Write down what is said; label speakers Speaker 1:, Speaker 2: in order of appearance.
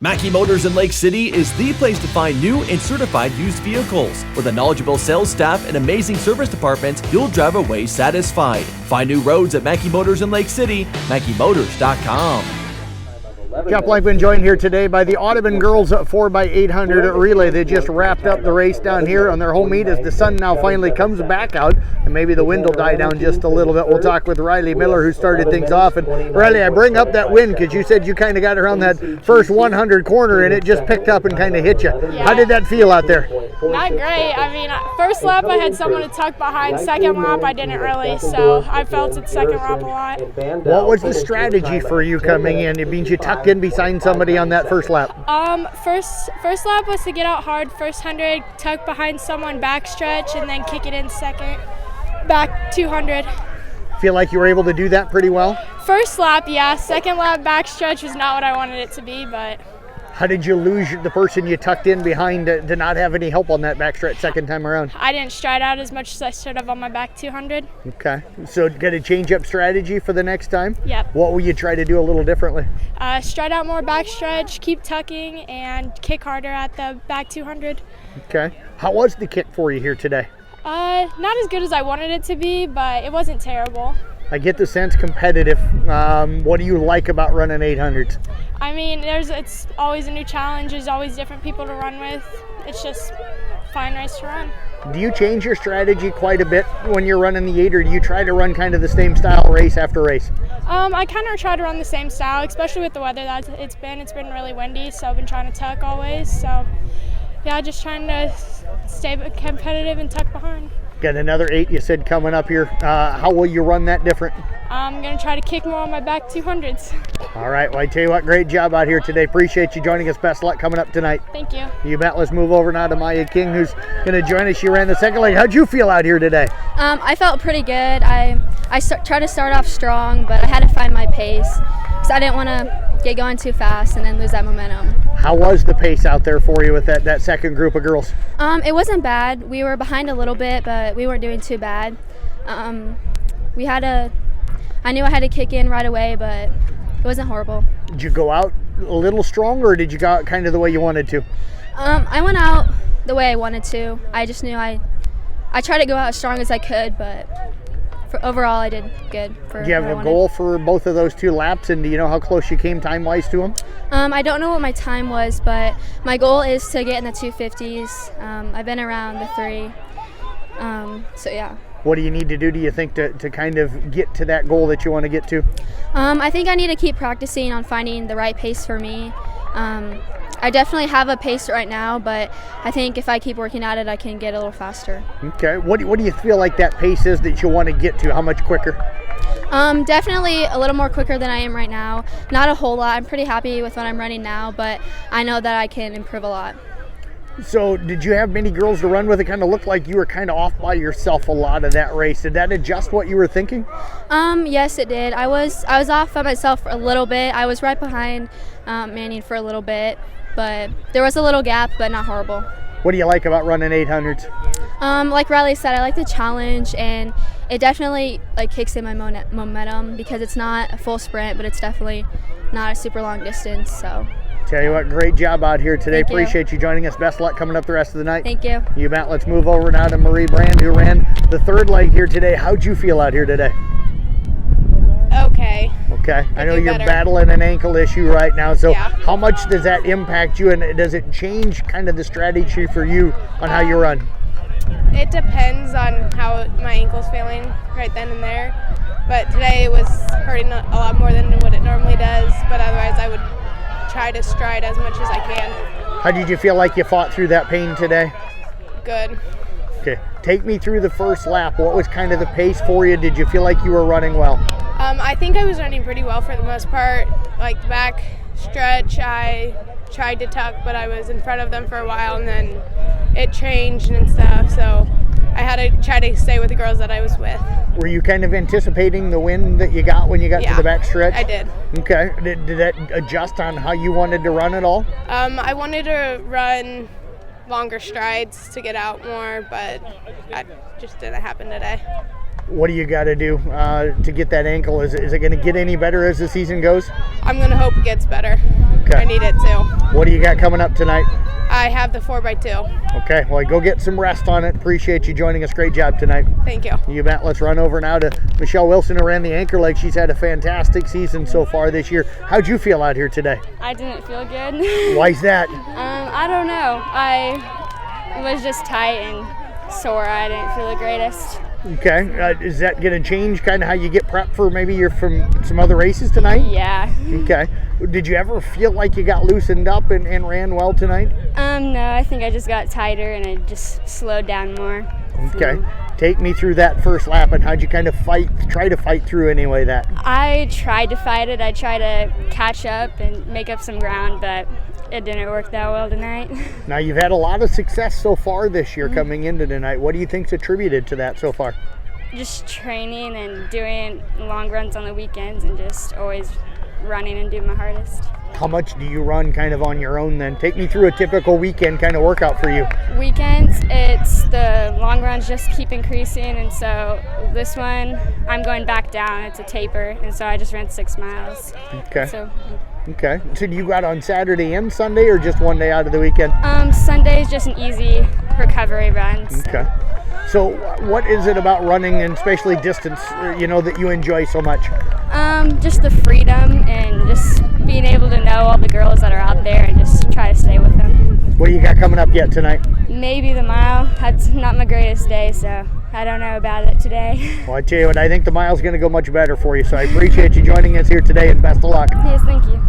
Speaker 1: Mackey Motors in Lake City is the place to find new and certified used vehicles. With a knowledgeable sales staff and amazing service departments, you'll drive away satisfied. Find new roads at Mackey Motors in Lake City, MackeyMotors.com.
Speaker 2: Jeff Blankman joined here today by the Audubon Girls 4x800 relay. They just wrapped up the race down here on their home meet as the sun now finally comes back out, and maybe the wind will die down just a little bit. We'll talk with Riley Miller, who started things off. And Riley, I bring up that wind because you said you kind of got around that first 100 corner and it just picked up and kind of hit you.
Speaker 3: Yeah.
Speaker 2: How did that feel out there?
Speaker 3: Not great. I mean, first lap I had someone to tuck behind. Second lap I didn't really, so I felt it second lap a lot.
Speaker 2: What was the strategy for you coming in? It means you tucked in beside somebody on that first lap.
Speaker 3: First lap was to get out hard. First 100, tuck behind someone, backstretch, and then kick it in second. Back 200.
Speaker 2: Feel like you were able to do that pretty well?
Speaker 3: First lap, yeah. Second lap backstretch was not what I wanted it to be, but.
Speaker 2: How did you lose the person you tucked in behind to not have any help on that backstretch second time around?
Speaker 3: I didn't stride out as much as I should have on my back 200.
Speaker 2: Okay. So got to change up strategy for the next time?
Speaker 3: Yep.
Speaker 2: What will you try to do a little differently?
Speaker 3: Stride out more backstretch, keep tucking, and kick harder at the back 200.
Speaker 2: Okay. How was the kick for you here today?
Speaker 3: Not as good as I wanted it to be, but it wasn't terrible.
Speaker 2: I get the sense competitive. What do you like about running 800s?
Speaker 3: I mean, it's always a new challenge. There's always different people to run with. It's just a fine race to run.
Speaker 2: Do you change your strategy quite a bit when you're running the 8, or do you try to run kind of the same style race after race?
Speaker 3: I kind of try to run the same style, especially with the weather that it's been. It's been really windy, so I've been trying to tuck always. So, yeah, just trying to stay competitive and tuck behind.
Speaker 2: Got another 8 you said coming up here. How will you run that different?
Speaker 3: I'm going to try to kick more on my back 200s.
Speaker 2: All right. Well, I tell you what, great job out here today. Appreciate you joining us. Best luck coming up tonight.
Speaker 3: Thank you.
Speaker 2: You bet. Let's move over now to Maya King, who's going to join us. She ran the second leg. How'd you feel out here today?
Speaker 4: I felt pretty good. I tried to start off strong, but I had to find my pace because I didn't want to get going too fast and then lose that momentum.
Speaker 2: How was the pace out there for you with that second group of girls?
Speaker 4: It wasn't bad. We were behind a little bit, but we weren't doing too bad. I knew I had to kick in right away, but it wasn't horrible.
Speaker 2: Did you go out a little stronger, or did you go out kind of the way you wanted to?
Speaker 4: I went out the way I wanted to. I just knew I tried to go out as strong as I could, but overall I did good.
Speaker 2: Do you have a goal for both of those 2 laps, and do you know how close you came time-wise to them?
Speaker 4: I don't know what my time was, but my goal is to get in the 250s. I've been around the 3, so yeah.
Speaker 2: What do you need to do, do you think, to kind of get to that goal that you want to get to?
Speaker 4: I think I need to keep practicing on finding the right pace for me. I definitely have a pace right now, but I think if I keep working at it, I can get a little faster.
Speaker 2: Okay. What do you feel like that pace is that you want to get to? How much quicker?
Speaker 4: Definitely a little more quicker than I am right now. Not a whole lot. I'm pretty happy with what I'm running now, but I know that I can improve a lot.
Speaker 2: So did you have many girls to run with? It kind of looked like you were kind of off by yourself a lot of that race. Did that adjust what you were thinking?
Speaker 4: Yes, it did. I was off by myself for a little bit. I was right behind Manning for a little bit, but there was a little gap, but not horrible.
Speaker 2: What do you like about running 800s?
Speaker 4: Like Riley said, I like the challenge, and it definitely kicks in my momentum because it's not a full sprint, but it's definitely not a super long distance. So.
Speaker 2: Tell you what, great job out here today.
Speaker 4: Thank you.
Speaker 2: Appreciate you joining us. Best luck coming up the rest of the night.
Speaker 4: Thank you.
Speaker 2: You bet. Let's move over now to Marie Brand, who ran the 3rd leg here today. How'd you feel out here today?
Speaker 3: Okay.
Speaker 2: Okay. I know
Speaker 3: do
Speaker 2: you're
Speaker 3: better.
Speaker 2: battling an ankle issue right now, so
Speaker 3: Yeah.
Speaker 2: how much does that impact you, and does it change kind of the strategy for you on how you run?
Speaker 5: It depends on how my ankle's feeling right then and there, but today it was hurting a lot more than what it normally does, but otherwise I would try to stride as much as I can.
Speaker 2: How did you feel like you fought through that pain today?
Speaker 5: Good.
Speaker 2: Okay. Take me through the first lap. What was kind of the pace for you? Did you feel like you were running well?
Speaker 5: I think I was running pretty well for the most part. Like the back stretch, I tried to tuck, but I was in front of them for a while, and then it changed and stuff, so I had to try to stay with the girls that I was with.
Speaker 2: Were you kind of anticipating the wind that you got when you got to the back stretch?
Speaker 5: I did.
Speaker 2: Okay. Did that adjust on how you wanted to run at all?
Speaker 5: I wanted to run longer strides to get out more, but that just didn't happen today.
Speaker 2: What do you got to do to get that ankle? Is it going to get any better as the season goes?
Speaker 5: I'm going to hope it gets better.
Speaker 2: Okay.
Speaker 5: I need it too.
Speaker 2: What do you got coming up tonight?
Speaker 5: I have the 4x2.
Speaker 2: Okay, well, go get some rest on it. Appreciate you joining us. Great job tonight.
Speaker 5: Thank you.
Speaker 2: You bet. Let's run over now to Michelle Wilson, who ran the anchor leg. She's had a fantastic season so far this year. How'd you feel out here today?
Speaker 6: I didn't feel good.
Speaker 2: Why's that?
Speaker 6: I don't know. I was just tight and sore. I didn't feel the greatest.
Speaker 2: Okay, is that going to change kind of how you get prepped for maybe from some other races tonight?
Speaker 6: Yeah.
Speaker 2: Okay. Did you ever feel like you got loosened up and ran well tonight?
Speaker 6: No, I think I just got tighter and I just slowed down more.
Speaker 2: Okay. Take me through that first lap and how'd you kind of try to fight through anyway that?
Speaker 6: I tried to fight it. I tried to catch up and make up some ground, but it didn't work that well tonight.
Speaker 2: Now, you've had a lot of success so far this year coming into tonight. What do you think's attributed to that so far?
Speaker 6: Just training and doing long runs on the weekends and just always running and doing my hardest.
Speaker 2: How much do you run kind of on your own then? Take me through a typical weekend kind of workout for you.
Speaker 6: Weekends, it's the long runs just keep increasing, and so this one I'm going back down. It's a taper, and so I just ran 6 miles.
Speaker 2: Okay.
Speaker 6: Okay.
Speaker 2: So do you go out on Saturday and Sunday or just one day out of the weekend?
Speaker 6: Sunday's just an easy recovery run.
Speaker 2: Okay. So what is it about running, and especially distance, that you enjoy so much?
Speaker 6: Just the freedom and just being able to know all the girls that are out there and just try to stay with them.
Speaker 2: What do you got coming up yet tonight?
Speaker 6: Maybe the mile. That's not my greatest day, so I don't know about it today.
Speaker 2: Well, I tell you what, I think the mile's going to go much better for you, so I appreciate you joining us here today, and best of luck.
Speaker 6: Yes, thank you.